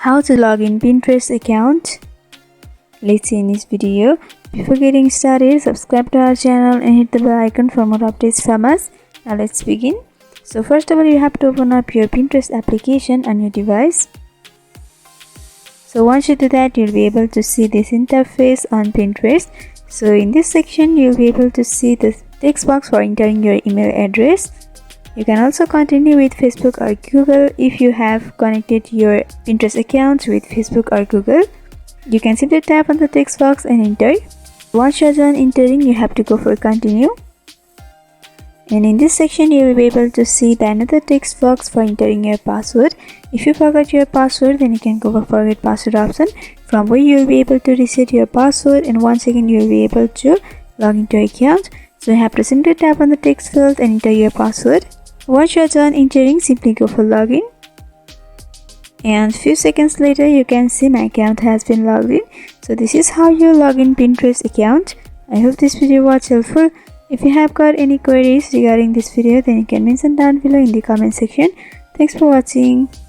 How to log in Pinterest account. Let's see in this video. Before getting started, subscribe to our channel and hit the bell icon for more updates from us. Now let's begin. So first of all, you have to open up your Pinterest application on your device. So once you do that, you'll be able to see this interface on Pinterest. So in this section, you'll be able to see the text box for entering your email address. You can also continue with Facebook or Google if you have connected your Pinterest account with Facebook or Google. You can simply tap on the text box and enter. Once you're done entering, you have to go for continue. And in this section, you will be able to see the another text box for entering your password. If you forgot your password, then you can go for forget password option, from where you will be able to reset your password, and once again you will be able to log into your account. So you have to simply tap on the text field and enter your password. Once you are done entering, simply go for login. And few seconds later, you can see my account has been logged in. So this is how you log in Pinterest account. I hope this video was helpful. If you have got any queries regarding this video, then you can mention down below in the comment section. Thanks for watching.